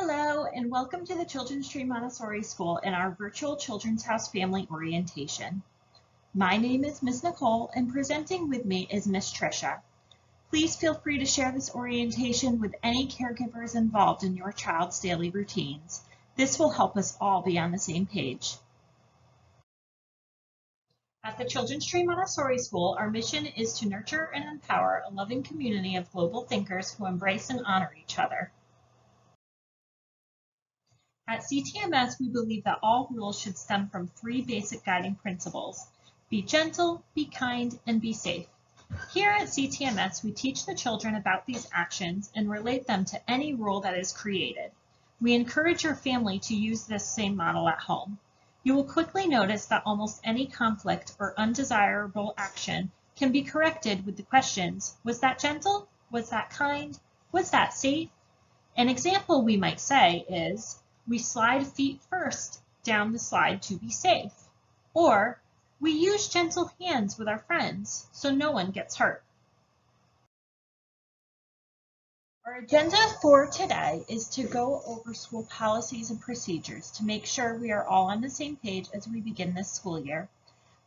Hello, and welcome to the Children's Tree Montessori School and our virtual Children's House Family Orientation. My name is Ms. Nicole, and presenting with me is Ms. Tricia. Please feel free to share this orientation with any caregivers involved in your child's daily routines. This will help us all be on the same page. At the Children's Tree Montessori School, our mission is to nurture and empower a loving community of global thinkers who embrace and honor each other. At CTMS, we believe that all rules should stem from three basic guiding principles: be gentle, be kind, and be safe. Here at CTMS, we teach the children about these actions and relate them to any rule that is created. We encourage your family to use this same model at home. You will quickly notice that almost any conflict or undesirable action can be corrected with the questions: was that gentle? Was that kind? Was that safe? An example we might say is, we slide feet first down the slide to be safe. Or, we use gentle hands with our friends so no one gets hurt. Our agenda for today is to go over school policies and procedures to make sure we are all on the same page as we begin this school year.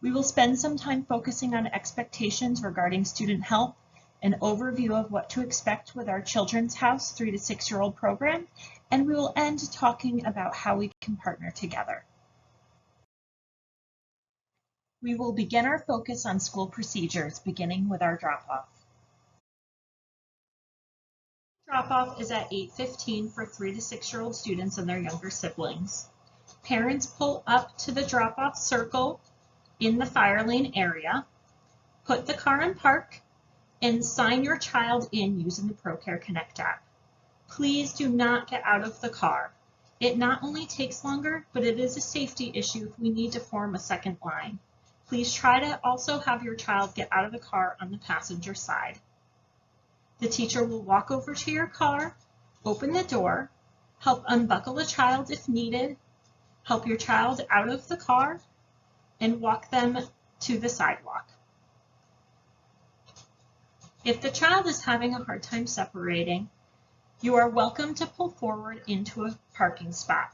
We will spend some time focusing on expectations regarding student health, an overview of what to expect with our Children's House 3 to 6-year-old program, and we will end talking about how we can partner together. We will begin our focus on school procedures, beginning with our drop-off. Drop-off is at 8:15 for 3 to 6-year-old students and their younger siblings. Parents pull up to the drop-off circle in the fire lane area, put the car in park, and sign your child in using the ProCare Connect app. Please do not get out of the car. It not only takes longer, but it is a safety issue if we need to form a second line. Please try to also have your child get out of the car on the passenger side. The teacher will walk over to your car, open the door, help unbuckle a child if needed, help your child out of the car, and walk them to the sidewalk. If the child is having a hard time separating, you are welcome to pull forward into a parking spot,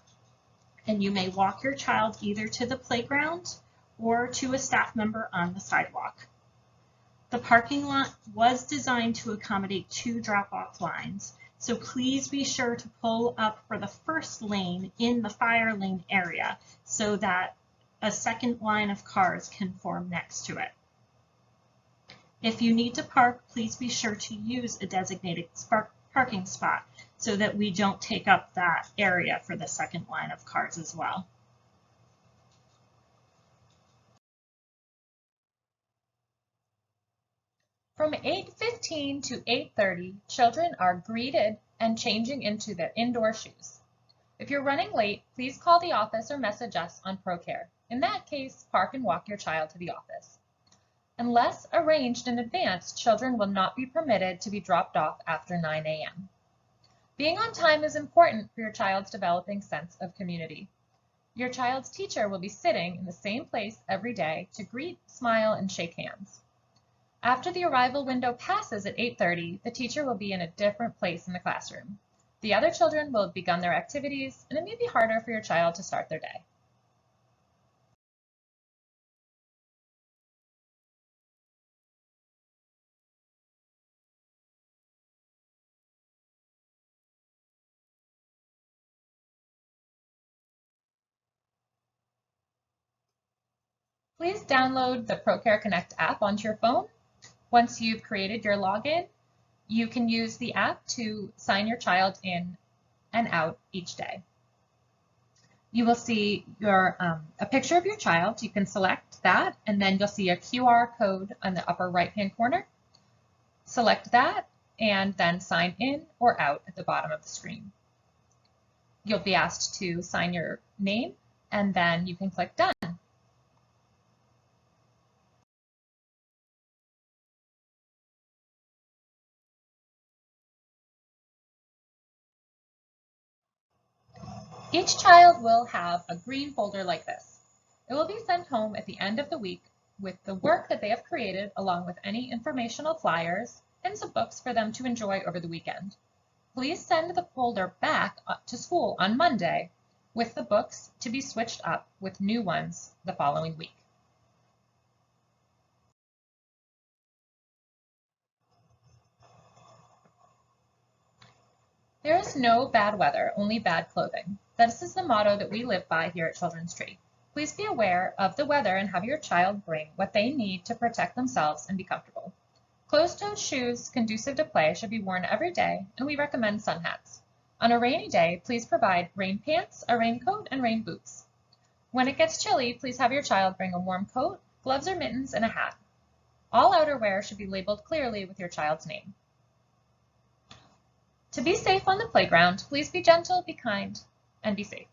and you may walk your child either to the playground or to a staff member on the sidewalk. The parking lot was designed to accommodate 2 drop-off lines, so please be sure to pull up for the first lane in the fire lane area so that a second line of cars can form next to it. If you need to park, please be sure to use a designated parking spot so that we don't take up that area for the second line of cars as well. From 8:15 to 8:30, children are greeted and changing into their indoor shoes. If you're running late, please call the office or message us on ProCare. In that case, park and walk your child to the office. Unless arranged in advance, children will not be permitted to be dropped off after 9 a.m. Being on time is important for your child's developing sense of community. Your child's teacher will be sitting in the same place every day to greet, smile, and shake hands. After the arrival window passes at 8:30, the teacher will be in a different place in the classroom. The other children will have begun their activities, and it may be harder for your child to start their day. Please download the ProCare Connect app onto your phone. Once you've created your login, you can use the app to sign your child in and out each day. You will see a picture of your child. You can select that, and then you'll see a QR code on the upper right-hand corner. Select that, and then sign in or out at the bottom of the screen. You'll be asked to sign your name, and then you can click Done. Each child will have a green folder like this. It will be sent home at the end of the week with the work that they have created, along with any informational flyers and some books for them to enjoy over the weekend. Please send the folder back to school on Monday with the books to be switched up with new ones the following week. There is no bad weather, only bad clothing. This is the motto that we live by here at Children's Tree. Please be aware of the weather and have your child bring what they need to protect themselves and be comfortable. Closed-toed shoes conducive to play should be worn every day, and we recommend sun hats. On a rainy day, please provide rain pants, a raincoat, and rain boots. When it gets chilly, please have your child bring a warm coat, gloves or mittens, and a hat. All outerwear should be labeled clearly with your child's name. To be safe on the playground, please be gentle, be kind, and be safe.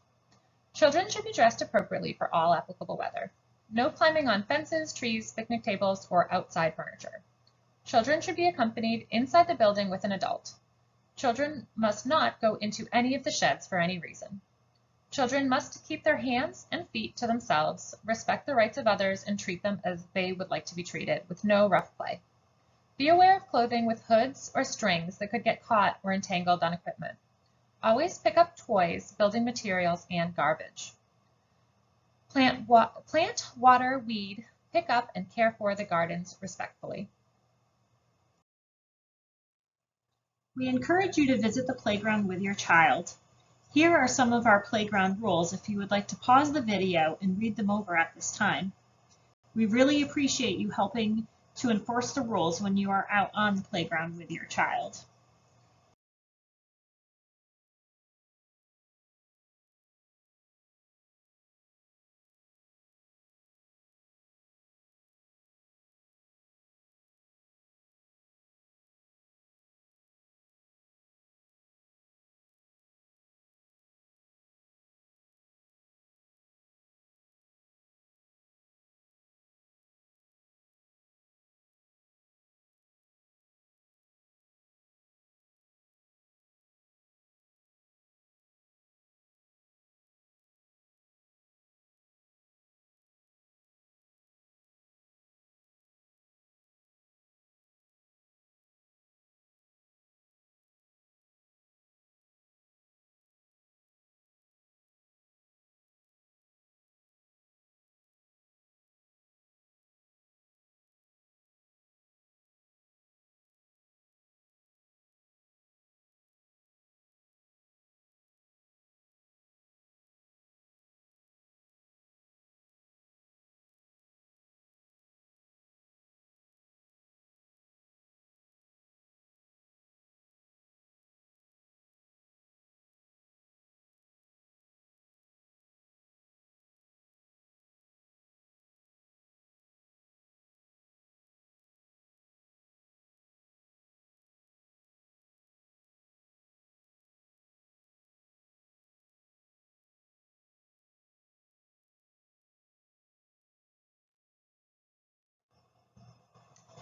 Children should be dressed appropriately for all applicable weather. No climbing on fences, trees, picnic tables, or outside furniture. Children should be accompanied inside the building with an adult. Children must not go into any of the sheds for any reason. Children must keep their hands and feet to themselves, respect the rights of others, and treat them as they would like to be treated, with no rough play. Be aware of clothing with hoods or strings that could get caught or entangled on equipment. Always pick up toys, building materials, and garbage. Plant, water, weed, pick up, and care for the gardens respectfully. We encourage you to visit the playground with your child. Here are some of our playground rules if you would like to pause the video and read them over at this time. We really appreciate you helping to enforce the rules when you are out on the playground with your child.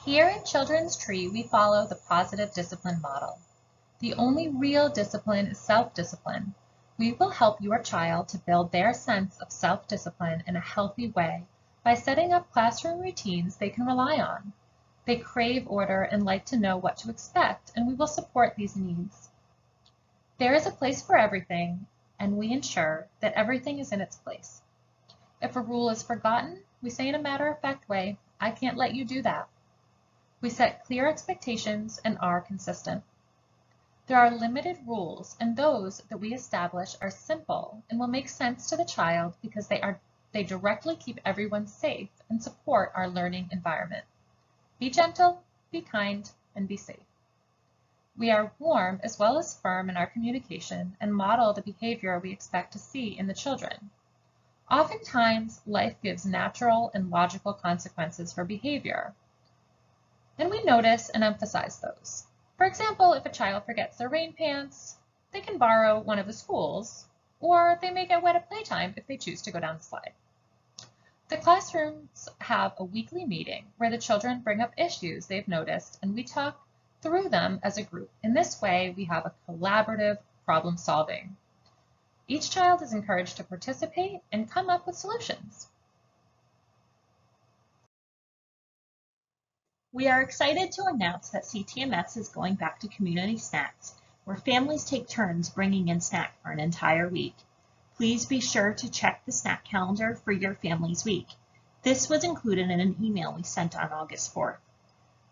Here at Children's Tree, we follow the positive discipline model. The only real discipline is self-discipline. We will help your child to build their sense of self-discipline in a healthy way by setting up classroom routines they can rely on. They crave order and like to know what to expect, and we will support these needs. There is a place for everything, and we ensure that everything is in its place. If a rule is forgotten, we say in a matter-of-fact way, "I can't let you do that." We set clear expectations and are consistent. There are limited rules, and those that we establish are simple and will make sense to the child because they directly keep everyone safe and support our learning environment. Be gentle, be kind, and be safe. We are warm as well as firm in our communication and model the behavior we expect to see in the children. Oftentimes, life gives natural and logical consequences for behavior, and we notice and emphasize those. For example, if a child forgets their rain pants, they can borrow one of the schools, or they may get wet at playtime if they choose to go down the slide. The classrooms have a weekly meeting where the children bring up issues they've noticed, and we talk through them as a group. In this way, we have a collaborative problem solving. Each child is encouraged to participate and come up with solutions. We are excited to announce that CTMS is going back to community snacks, where families take turns bringing in snacks for an entire week. Please be sure to check the snack calendar for your family's week. This was included in an email we sent on August 4th.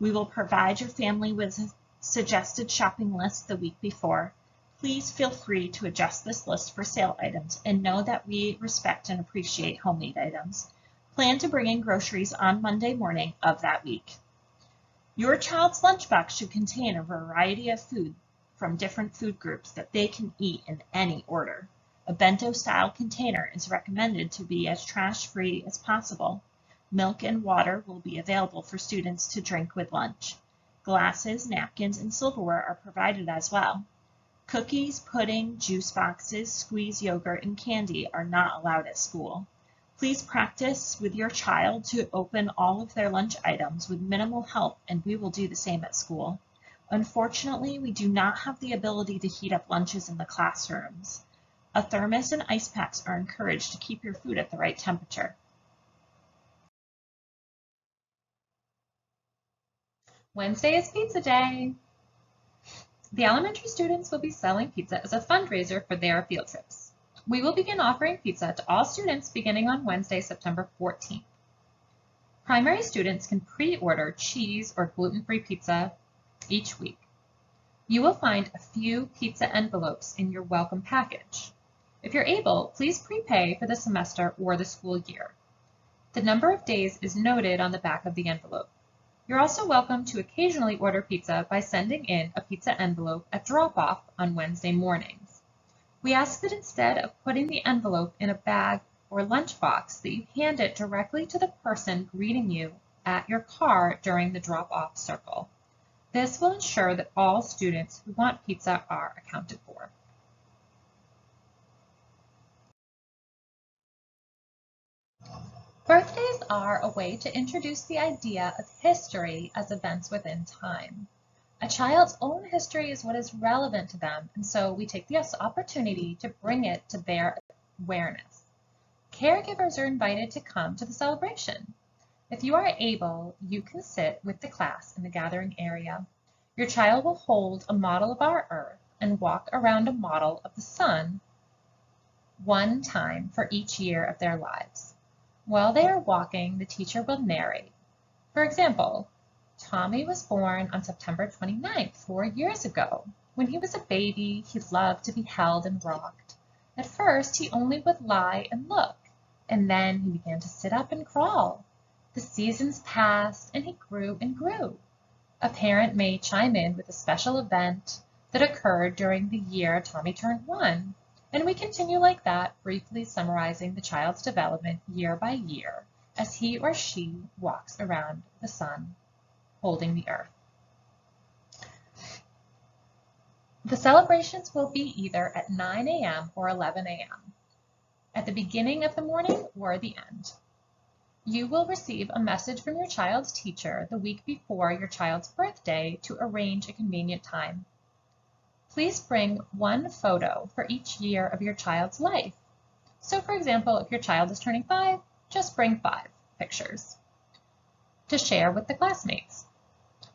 We will provide your family with a suggested shopping list the week before. Please feel free to adjust this list for sale items and know that we respect and appreciate homemade items. Plan to bring in groceries on Monday morning of that week. Your child's lunchbox should contain a variety of food from different food groups that they can eat in any order. A bento-style container is recommended to be as trash-free as possible. Milk and water will be available for students to drink with lunch. Glasses, napkins, and silverware are provided as well. Cookies, pudding, juice boxes, squeezed yogurt, and candy are not allowed at school. Please practice with your child to open all of their lunch items with minimal help, and we will do the same at school. Unfortunately, we do not have the ability to heat up lunches in the classrooms. A thermos and ice packs are encouraged to keep your food at the right temperature. Wednesday is pizza day. The elementary students will be selling pizza as a fundraiser for their field trips. We will begin offering pizza to all students beginning on Wednesday, September 14th. Primary students can pre-order cheese or gluten-free pizza each week. You will find a few pizza envelopes in your welcome package. If you're able, please prepay for the semester or the school year. The number of days is noted on the back of the envelope. You're also welcome to occasionally order pizza by sending in a pizza envelope at drop-off on Wednesday mornings. We ask that instead of putting the envelope in a bag or lunchbox, that you hand it directly to the person greeting you at your car during the drop-off circle. This will ensure that all students who want pizza are accounted for. Birthdays are a way to introduce the idea of history as events within time. A child's own history is what is relevant to them, and so we take this opportunity to bring it to their awareness. Caregivers are invited to come to the celebration. If you are able, you can sit with the class in the gathering area. Your child will hold a model of our Earth and walk around a model of the sun one time for each year of their lives. While they are walking, the teacher will narrate. For example, Tommy was born on September 29th, 4 years ago. When he was a baby, he loved to be held and rocked. At first, he only would lie and look, and then he began to sit up and crawl. The seasons passed, and he grew and grew. A parent may chime in with a special event that occurred during the year Tommy turned 1. And we continue like that, briefly summarizing the child's development year by year as he or she walks around the sun, holding the earth. The celebrations will be either at 9 a.m. or 11 a.m., at the beginning of the morning or the end. You will receive a message from your child's teacher the week before your child's birthday to arrange a convenient time. Please bring one photo for each year of your child's life. So for example, if your child is turning 5, just bring 5 pictures to share with the classmates.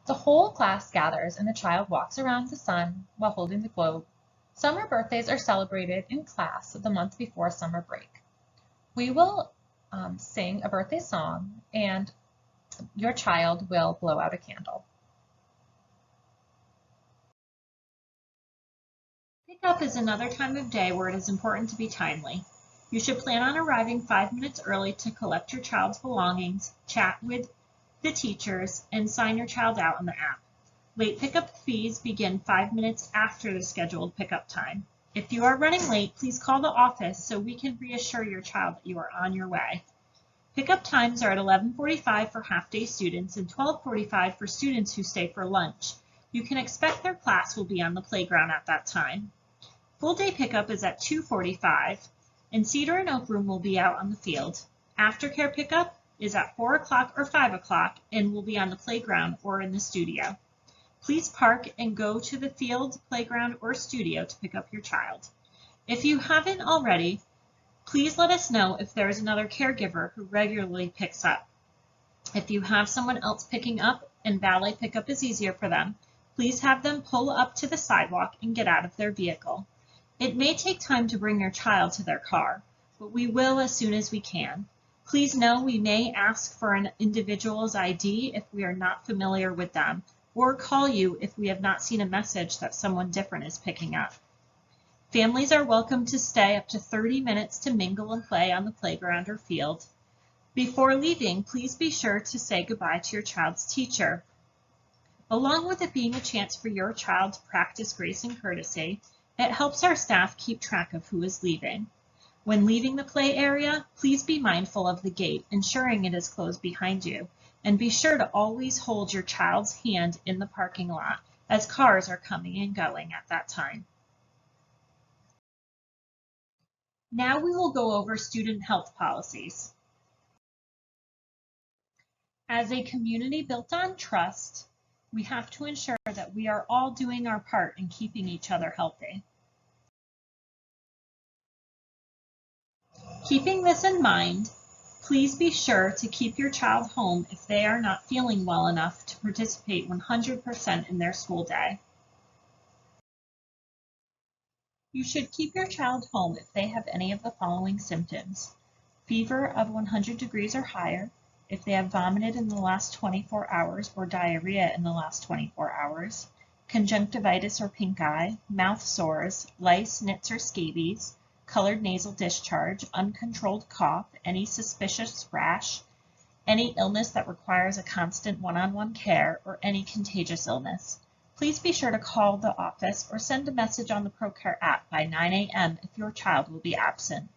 The whole class gathers and the child walks around the sun while holding the globe. Summer birthdays are celebrated in class the month before summer break. We will sing a birthday song and your child will blow out a candle. Pickup is another time of day where it is important to be timely. You should plan on arriving 5 minutes early to collect your child's belongings, chat with the teachers, and sign your child out on the app. Late pickup fees begin 5 minutes after the scheduled pickup time. If you are running late, please call the office so we can reassure your child that you are on your way. Pickup times are at 11:45 for half-day students and 12:45 for students who stay for lunch. You can expect their class will be on the playground at that time. Full-day pickup is at 2:45, and Cedar and Oak Room will be out on the field. Aftercare pickup is at 4 o'clock or 5 o'clock and will be on the playground or in the studio. Please park and go to the field, playground, or studio to pick up your child. If you haven't already, please let us know if there is another caregiver who regularly picks up. If you have someone else picking up and valet pickup is easier for them, Please have them pull up to the sidewalk and get out of their vehicle. It may take time to bring your child to their car, but we will as soon as we can. Please know we may ask for an individual's ID if we are not familiar with them, or call you if we have not seen a message that someone different is picking up. Families are welcome to stay up to 30 minutes to mingle and play on the playground or field. Before leaving, please be sure to say goodbye to your child's teacher. Along with it being a chance for your child to practice grace and courtesy, it helps our staff keep track of who is leaving. When leaving the play area, please be mindful of the gate, ensuring it is closed behind you, and be sure to always hold your child's hand in the parking lot as cars are coming and going at that time. Now we will go over student health policies. As a community built on trust, we have to ensure that we are all doing our part in keeping each other healthy. Keeping this in mind, please be sure to keep your child home if they are not feeling well enough to participate 100% in their school day. You should keep your child home if they have any of the following symptoms: fever of 100 degrees or higher, if they have vomited in the last 24 hours or diarrhea in the last 24 hours, conjunctivitis or pink eye, mouth sores, lice, nits, or scabies, colored nasal discharge, uncontrolled cough, any suspicious rash, any illness that requires a constant one-on-one care, or any contagious illness. Please be sure to call the office or send a message on the ProCare app by 9 a.m. if your child will be absent.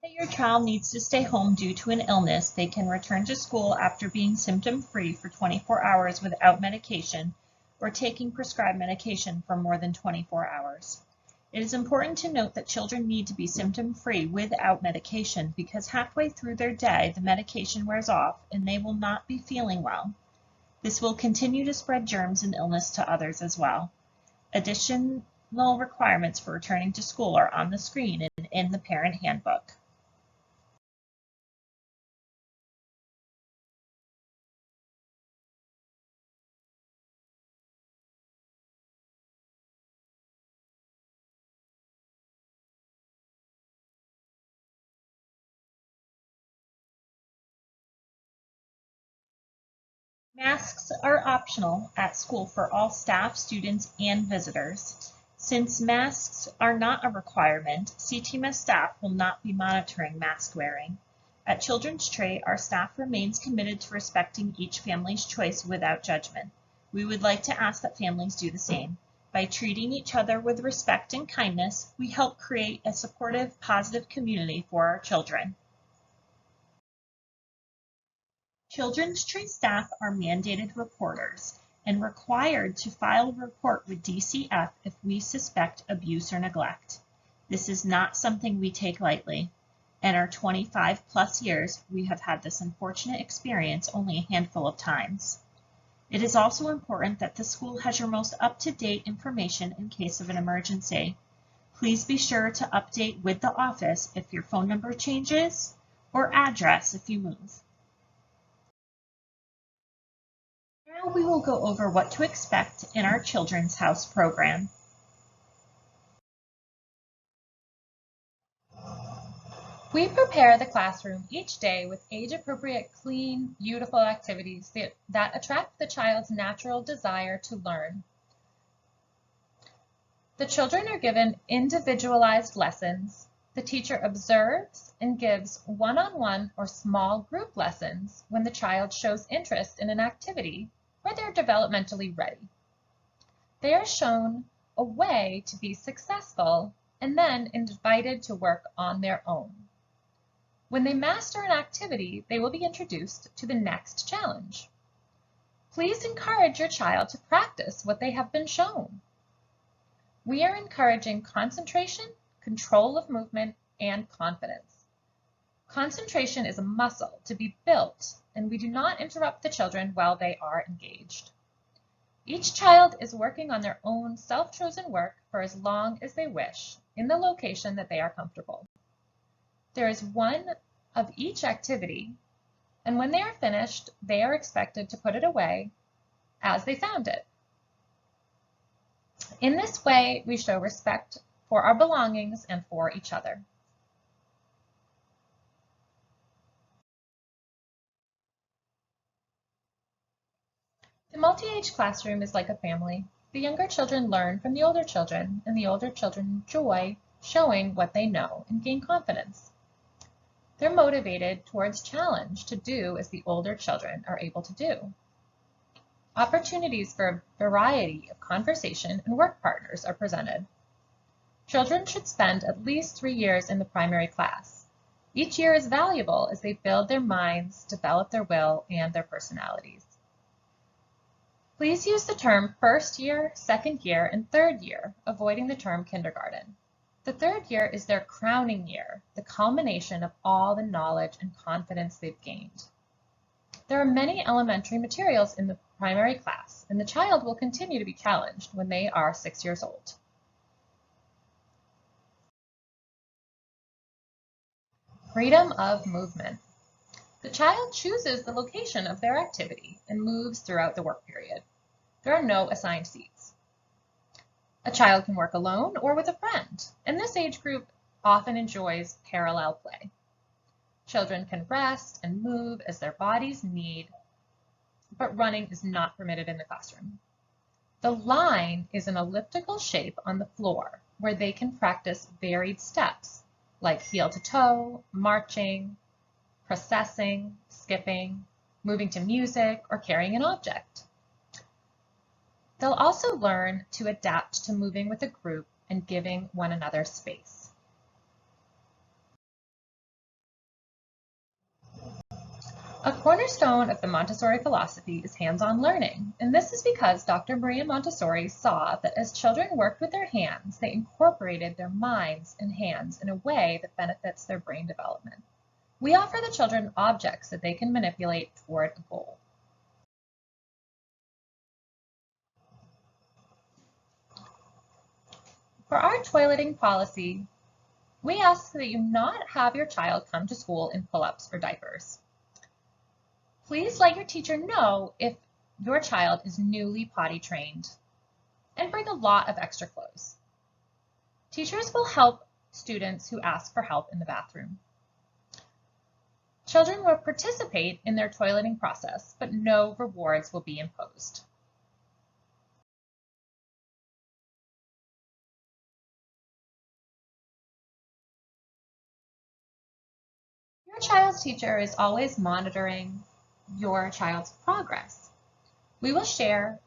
If your child needs to stay home due to an illness, they can return to school after being symptom-free for 24 hours without medication or taking prescribed medication for more than 24 hours. It is important to note that children need to be symptom-free without medication because halfway through their day, the medication wears off and they will not be feeling well. This will continue to spread germs and illness to others as well. Additional requirements for returning to school are on the screen and in the parent handbook. Masks are optional at school for all staff, students, and visitors. Since masks are not a requirement, CTMS staff will not be monitoring mask wearing. At Children's Trait, our staff remains committed to respecting each family's choice without judgment. We would like to ask that families do the same. By treating each other with respect and kindness, we help create a supportive, positive community for our children. Children's Trait staff are mandated reporters and required to file a report with DCF if we suspect abuse or neglect. This is not something we take lightly. In our 25+ years, we have had this unfortunate experience only a handful of times. It is also important that the school has your most up-to-date information in case of an emergency. Please be sure to update with the office if your phone number changes or address if you move. Now we will go over what to expect in our Children's House program. We prepare the classroom each day with age-appropriate, clean, beautiful activities that attract the child's natural desire to learn. The children are given individualized lessons. The teacher observes and gives one-on-one or small group lessons when the child shows interest in an activity or they're developmentally ready. They are shown a way to be successful and then invited to work on their own. When they master an activity, they will be introduced to the next challenge. Please encourage your child to practice what they have been shown. We are encouraging concentration, control of movement, and confidence. Concentration is a muscle to be built, and we do not interrupt the children while they are engaged. Each child is working on their own self-chosen work for as long as they wish, in the location that they are comfortable. There is one of each activity and when they are finished, they are expected to put it away as they found it. In this way, we show respect for our belongings and for each other. The multi-age classroom is like a family. The younger children learn from the older children, and the older children enjoy showing what they know and gain confidence. They're motivated towards challenge to do as the older children are able to do. Opportunities for a variety of conversation and work partners are presented. Children should spend at least 3 years in the primary class. Each year is valuable as they build their minds, develop their will, and their personalities. Please use the term first year, second year, and third year, avoiding the term kindergarten. The third year is their crowning year, the culmination of all the knowledge and confidence they've gained. There are many elementary materials in the primary class, and the child will continue to be challenged when they are 6 years old. Freedom of movement. The child chooses the location of their activity and moves throughout the work period. There are no assigned seats. A child can work alone or with a friend, and this age group often enjoys parallel play. Children can rest and move as their bodies need, but running is not permitted in the classroom. The line is an elliptical shape on the floor where they can practice varied steps like heel to toe, marching, processing, skipping, moving to music, or carrying an object. They'll also learn to adapt to moving with a group and giving one another space. A cornerstone of the Montessori philosophy is hands-on learning, and this is because Dr. Maria Montessori saw that as children worked with their hands, they incorporated their minds and hands in a way that benefits their brain development. We offer the children objects that they can manipulate toward a goal. For our toileting policy, we ask that you not have your child come to school in pull-ups or diapers. Please let your teacher know if your child is newly potty trained, and bring a lot of extra clothes. Teachers will help students who ask for help in the bathroom. Children will participate in their toileting process, but no rewards will be imposed. Your child's teacher is always monitoring your child's progress. We will share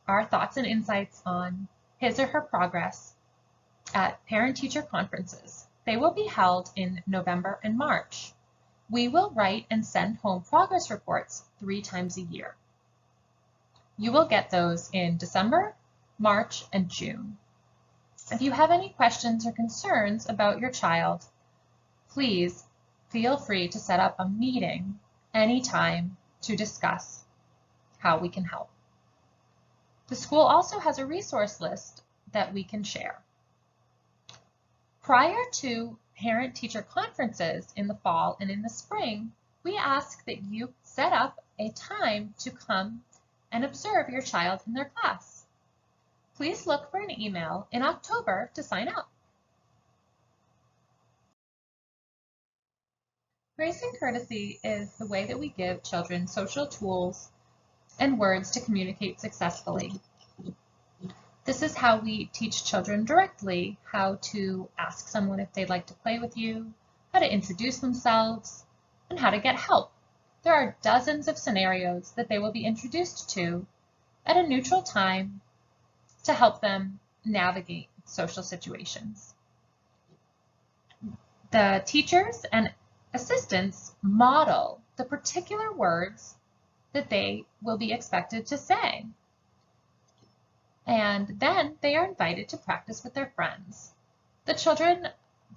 our thoughts and insights on his or her progress at parent-teacher conferences. They will be held in November and March. We will write and send home progress reports 3 times a year. You will get those in December, March, and June. If you have any questions or concerns about your child, please feel free to set up a meeting anytime to discuss how we can help. The school also has a resource list that we can share. Prior to parent-teacher conferences in the fall and in the spring, we ask that you set up a time to come and observe your child in their class. Please look for an email in October to sign up. Grace and courtesy is the way that we give children social tools and words to communicate successfully. This is how we teach children directly how to ask someone if they'd like to play with you, how to introduce themselves, and how to get help. There are dozens of scenarios that they will be introduced to at a neutral time to help them navigate social situations. The teachers and assistants model the particular words that they will be expected to say. And then they are invited to practice with their friends. The children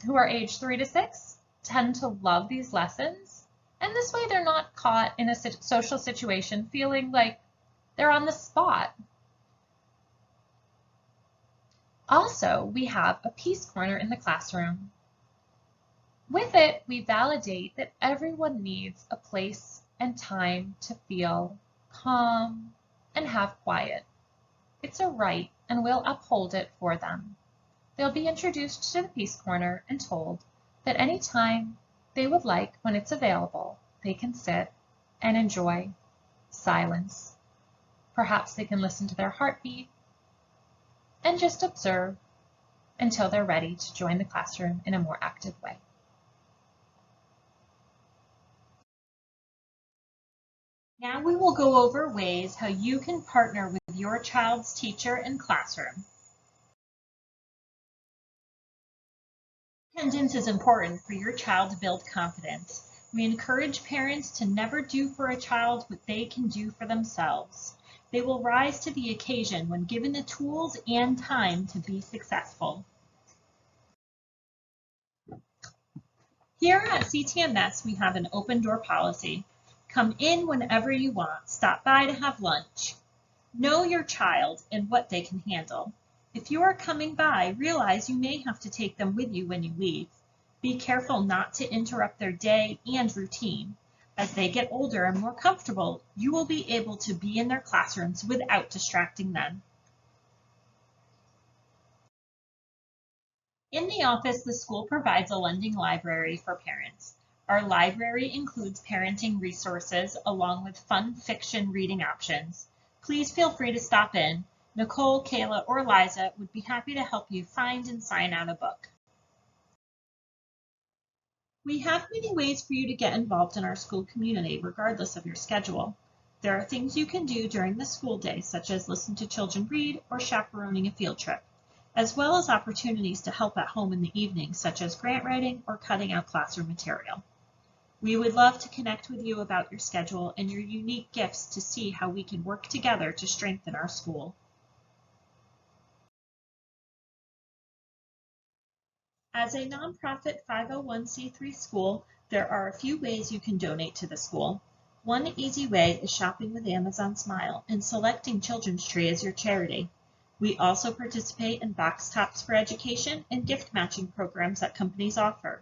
who are age 3 to 6 tend to love these lessons, and this way they're not caught in a social situation feeling like they're on the spot. Also, we have a peace corner in the classroom. With it, we validate that everyone needs a place and time to feel calm and have quiet. It's a right, and we'll uphold it for them. They'll be introduced to the Peace Corner and told that any time they would like, when it's available, they can sit and enjoy silence. Perhaps they can listen to their heartbeat and just observe until they're ready to join the classroom in a more active way. Now we will go over ways how you can partner with your child's teacher and classroom. Attendance is important for your child to build confidence. We encourage parents to never do for a child what they can do for themselves. They will rise to the occasion when given the tools and time to be successful. Here at CTMS, we have an open door policy. Come in whenever you want. Stop by to have lunch. Know your child and what they can handle. If you are coming by, realize you may have to take them with you when you leave. Be careful not to interrupt their day and routine. As they get older and more comfortable, you will be able to be in their classrooms without distracting them. In the office, the school provides a lending library for parents. Our library includes parenting resources along with fun fiction reading options. Please feel free to stop in. Nicole, Kayla, or Liza would be happy to help you find and sign out a book. We have many ways for you to get involved in our school community, regardless of your schedule. There are things you can do during the school day, such as listen to children read or chaperoning a field trip, as well as opportunities to help at home in the evening, such as grant writing or cutting out classroom material. We would love to connect with you about your schedule and your unique gifts to see how we can work together to strengthen our school. As a nonprofit 501c3 school, there are a few ways you can donate to the school. One easy way is shopping with Amazon Smile and selecting Children's Tree as your charity. We also participate in Box Tops for Education and gift matching programs that companies offer.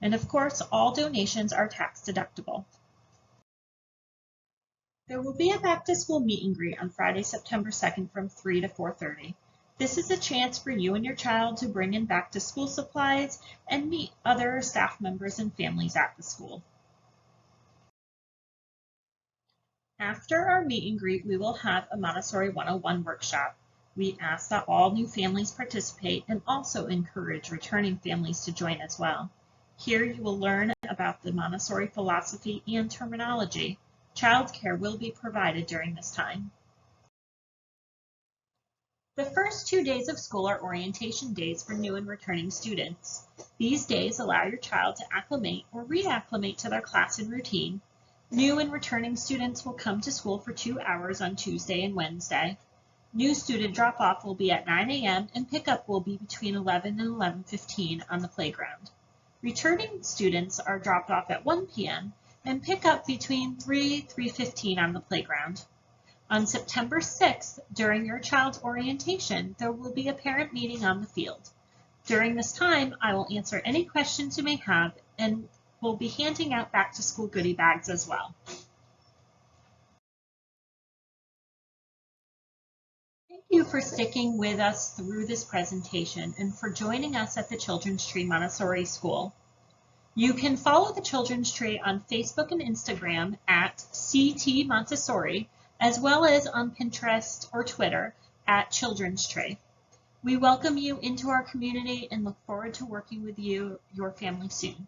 And of course, all donations are tax deductible. There will be a back-to-school meet and greet on Friday, September 2nd from 3 to 4:30. This is a chance for you and your child to bring in back-to-school supplies and meet other staff members and families at the school. After our meet and greet, we will have a Montessori 101 workshop. We ask that all new families participate and also encourage returning families to join as well. Here you will learn about the Montessori philosophy and terminology. Childcare will be provided during this time. The first 2 days of school are orientation days for new and returning students. These days allow your child to acclimate or reacclimate to their class and routine. New and returning students will come to school for 2 hours on Tuesday and Wednesday. New student drop-off will be at 9 a.m. and pickup will be between 11 and 11:15 on the playground. Returning students are dropped off at 1 p.m. and pick up between 3:15 on the playground. On September 6th, during your child's orientation, there will be a parent meeting on the field. During this time, I will answer any questions you may have and will be handing out back-to-school goodie bags as well. Thank you for sticking with us through this presentation and for joining us at the Children's Tree Montessori School. You can follow the Children's Tree on Facebook and Instagram at CT Montessori, as well as on Pinterest or Twitter at Children's Tree. We welcome you into our community and look forward to working with you, your family soon.